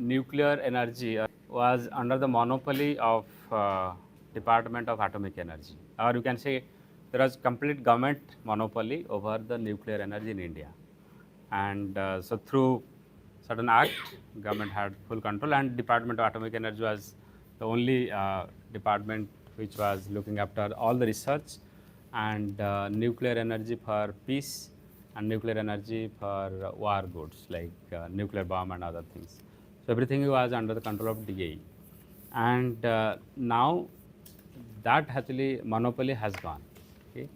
nuclear energy was under the monopoly of Department of Atomic Energy, or you can say there was complete government monopoly over the nuclear energy in India. And so through certain act, government had full control, and Department of Atomic Energy was the only department which was looking after all the research and nuclear energy for peace and nuclear energy for war goods like nuclear bomb and other things. So everything was under the control of DAE. And now that actually monopoly has gone. Okay?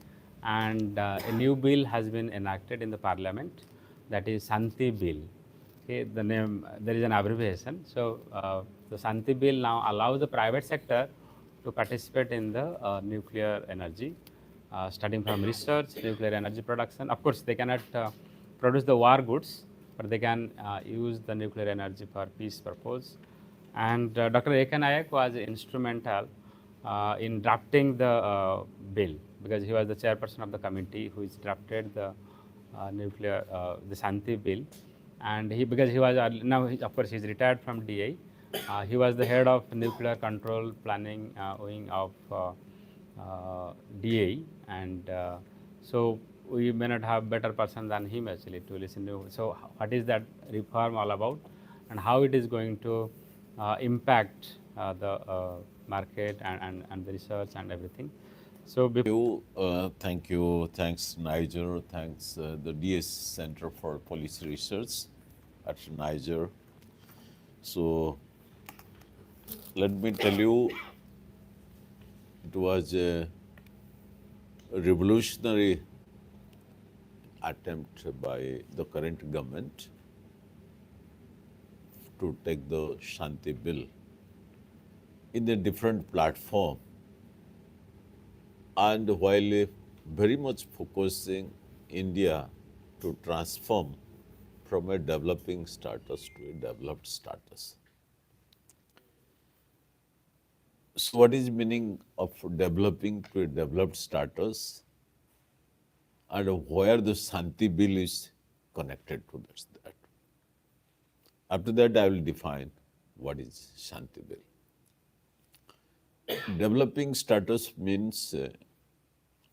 And a new bill has been enacted in the parliament, that is SHANTI bill. Okay? The name, there is an abbreviation. So the SHANTI bill now allows the private sector to participate in the nuclear energy, starting from research, nuclear energy production. Of course, they cannot produce the war goods, but they can use the nuclear energy for peace purpose. And Dr. A.K. Nayak was instrumental in drafting the bill, because he was the chairperson of the committee which drafted the the SHANTI bill. And because he was, now of course he is retired from DI, he was the head of nuclear control planning wing of DA, and so we may not have better person than him actually to listen to. So what is that reform all about, and how it is going to impact the market and the research and everything. So Thank you. Thanks, Niger. Thanks, the DS Center for Policy Research at Niger. So, let me tell you, it was a revolutionary attempt by the current government to take the SHANTI bill in a different platform, and while very much focusing India to transform from a developing status to a developed status. So what is meaning of developing to a developed status, and where the SHANTI bill is connected to that? After that, I will define what is SHANTI bill. Developing status means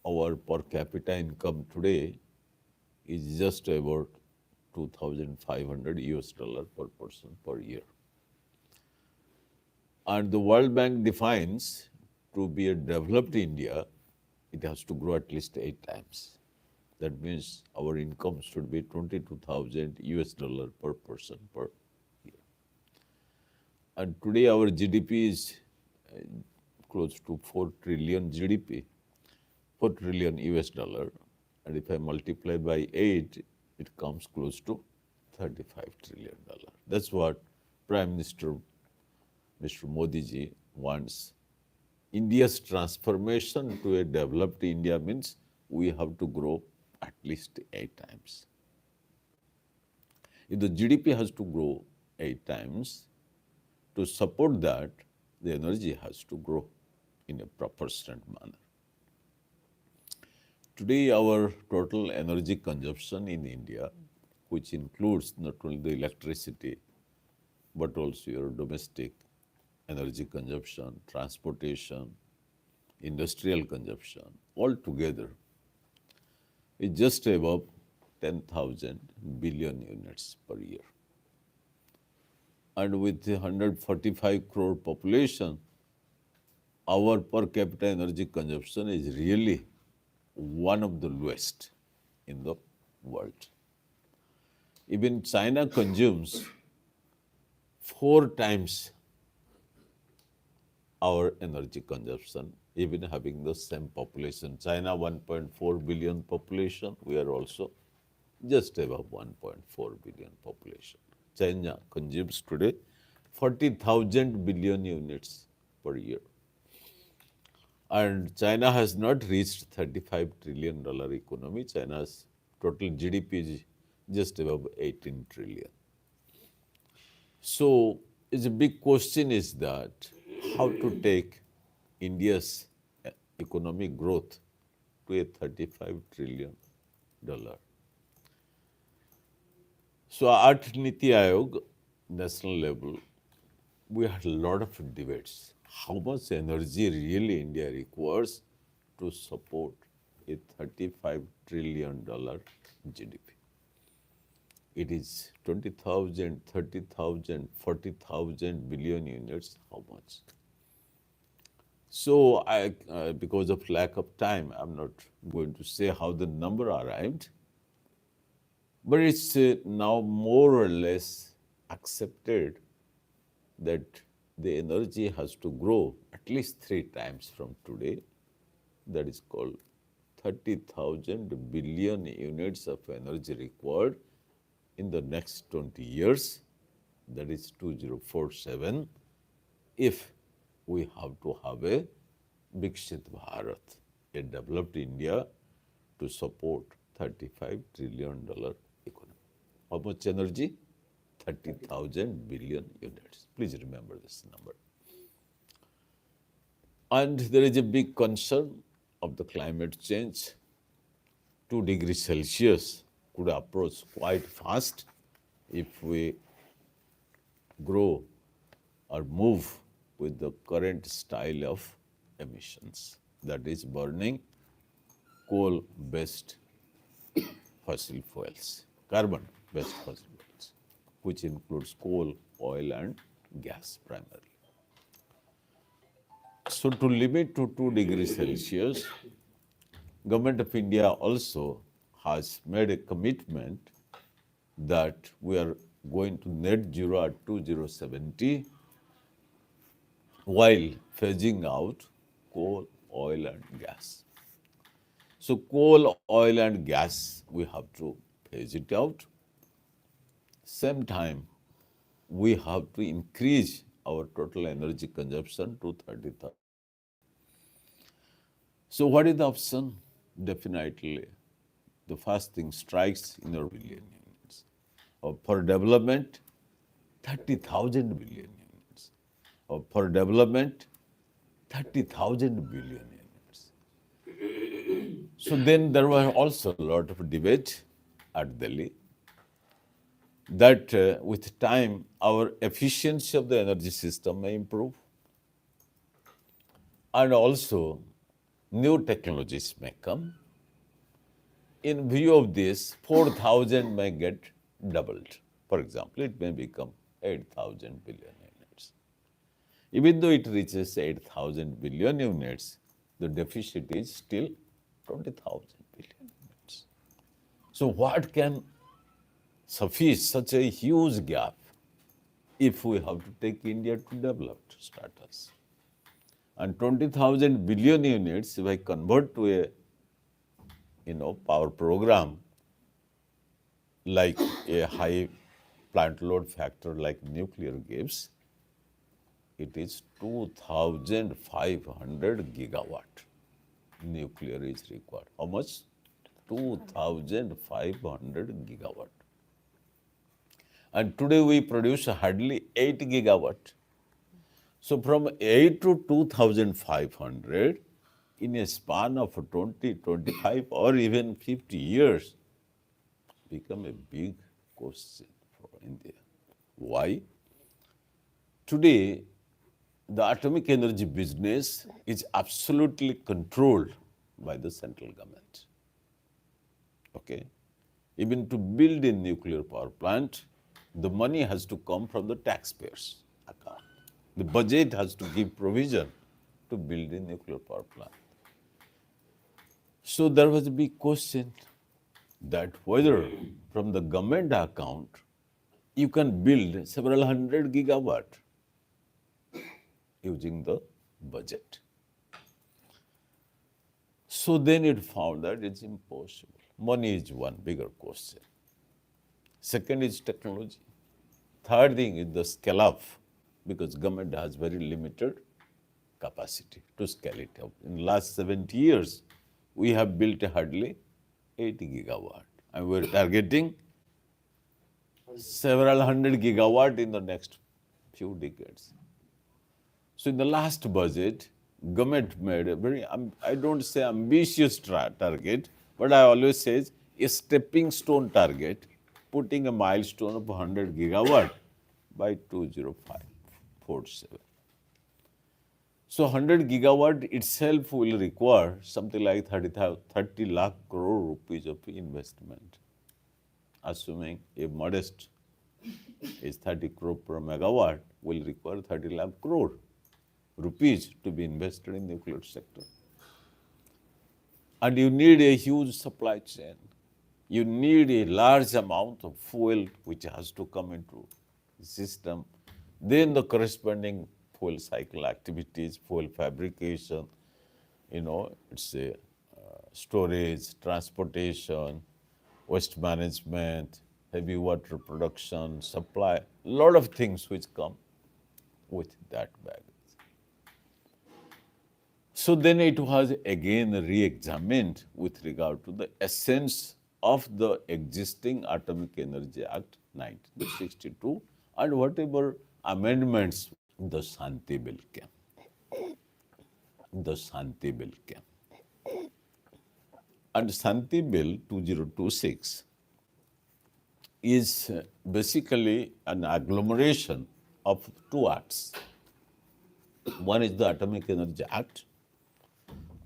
our per capita income today is just about $2,500 per person per year. And the World Bank defines to be a developed India, it has to grow at least 8 times. That means our income should be $22,000 per person per year. And today our GDP is close to 4 trillion GDP, 4 trillion US dollar. And if I multiply by 8, it comes close to $35 trillion. That's what Prime Minister Mr. Modi ji wants. India's transformation to a developed India means we have to grow at least 8 times. If the GDP has to grow 8 times, to support that, the energy has to grow in a proportionate manner. Today, our total energy consumption in India, which includes not only the electricity, but also your domestic energy consumption, transportation, industrial consumption, all together is just above 10,000 billion units per year. And with a 145 crore population, our per capita energy consumption is really one of the lowest in the world. Even China consumes 4 times our energy consumption, even having the same population. China 1.4 billion population, we are also just above 1.4 billion population. China consumes today 40,000 billion units per year. And China has not reached $35 trillion economy. China's total GDP is just above 18 trillion. So, the big question is that how to take India's economic growth to a $35 trillion. So, at Niti Aayog, national level, we had a lot of debates. How much energy really India requires to support a $35 trillion GDP? It is 20,000, 30,000, 40,000 billion units. How much? So, because of lack of time, I'm not going to say how the number arrived, but it's now more or less accepted that the energy has to grow at least 3 times from today. That is called 30,000 billion units of energy required in the next 20 years. That is 2047. If we have to have a Viksit Bharat, a developed India, to support $35 trillion economy. How much energy? 30,000 billion units. Please remember this number. And there is a big concern of the climate change. 2 degrees Celsius could approach quite fast if we grow or move with the current style of emissions, that is burning coal-based fossil fuels, carbon-based fossil fuels, which includes coal, oil and gas primarily. So to limit to 2 degrees Celsius, Government of India also has made a commitment that we are going to net zero at 2070 while phasing out coal, oil and gas. So coal, oil and gas, we have to phase it out. Same time, we have to increase our total energy consumption to 30,000. So what is the option? Definitely, the first thing strikes in our billion units. For development, 30,000 billion units. For development, 30,000 billion units. So then there was also a lot of debate at Delhi that with time our efficiency of the energy system may improve, and also new technologies may come. In view of this, 4,000 may get doubled. For example, it may become 8,000 billion units. Even though it reaches 8,000 billion units, the deficit is still 20,000 billion units. So what can suffice such a huge gap if we have to take India to developed status? And 20,000 billion units, if I convert to a power program like a high plant load factor like nuclear gives, it is 2,500 gigawatt nuclear is required. How much? 2,500 gigawatt. And today we produce hardly 8 gigawatt. So from 8 to 2,500 in a span of 20, 25 or even 50 years become a big question for India. Why? Today, the atomic energy business is absolutely controlled by the central government. Okay? Even to build a nuclear power plant, the money has to come from the taxpayers' account. The budget has to give provision to build a nuclear power plant. So there was a big question that whether from the government account you can build several hundred gigawatt using the budget. So then it found that it's impossible. Money is one bigger question. Second is technology. Third thing is the scale up, because government has very limited capacity to scale it up. In the last 70 years, we have built hardly 80 gigawatt, and we're targeting several hundred gigawatt in the next few decades. So in the last budget, government made a very, I don't say ambitious target, but I always say a stepping stone target, putting a milestone of 100 gigawatt by 2047. So 100 gigawatt itself will require something like 30 lakh crore rupees of investment, assuming a modest is 30 crore per megawatt will require 30 lakh crore rupees to be invested in the nuclear sector. And you need a huge supply chain. You need a large amount of fuel which has to come into the system. Then the corresponding fuel cycle activities, fuel fabrication, it's a storage, transportation, waste management, heavy water production, supply, a lot of things which come with that baggage. So then it was again re-examined with regard to the essence of the existing Atomic Energy Act 1962 and whatever amendments the SHANTI bill came. The SHANTI bill came. And SHANTI bill 2026 is basically an agglomeration of two acts. One is the Atomic Energy Act.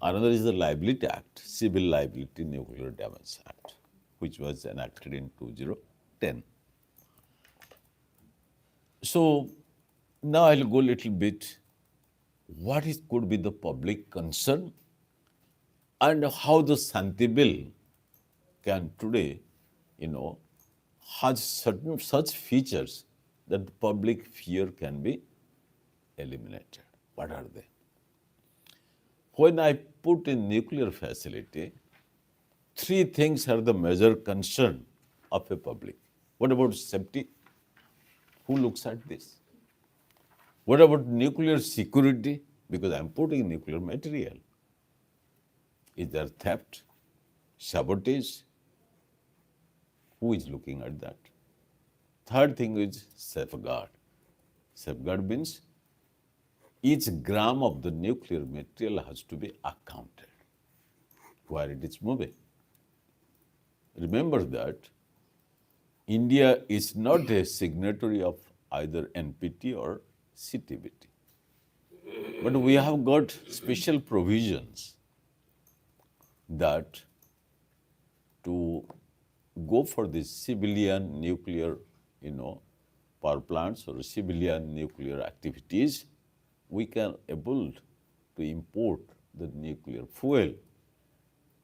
Another is the Liability Act, Civil Liability Nuclear Damage Act, which was enacted in 2010. So now I'll go a little bit what could be the public concern and how the SHANTI bill can today, has certain such features that the public fear can be eliminated. What are they? When I put in nuclear facility, three things are the major concern of a public. What about safety? Who looks at this? What about nuclear security? Because I'm putting nuclear material. Is there theft, sabotage? Who is looking at that? Third thing is safeguard. Safeguard means each gram of the nuclear material has to be accounted where it is moving. Remember that India is not a signatory of either NPT or CTBT. But we have got special provisions that to go for the civilian nuclear, power plants or civilian nuclear activities, we can able to import the nuclear fuel,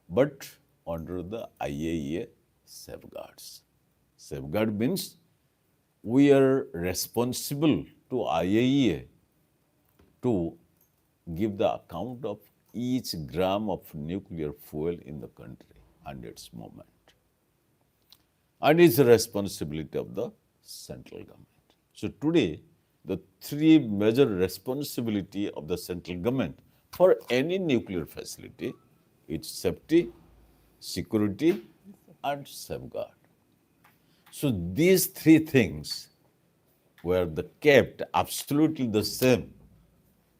but under the IAEA safeguards. Safeguard means we are responsible to IAEA to give the account of each gram of nuclear fuel in the country and its movement. And it's the responsibility of the central government. So today, the three major responsibility of the central government for any nuclear facility is safety, security, and safeguard. So these three things were kept absolutely the same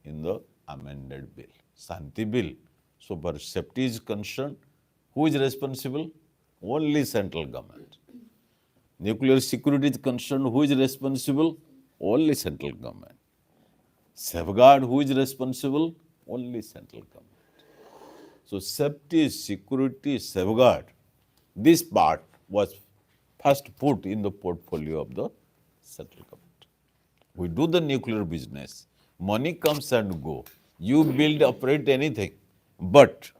in the amended bill, SHANTI bill. So for safety is concerned, who is responsible? Only central government. Nuclear security is concerned, who is responsible? Only central government. Safeguard, who is responsible? Only central government. So safety, security, safeguard, this part was first put in the portfolio of the central government. We do the nuclear business, money comes and go. You build, operate anything. But,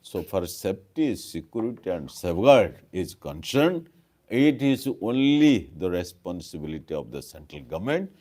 so for safety, security and safeguard is concerned, it is only the responsibility of the central government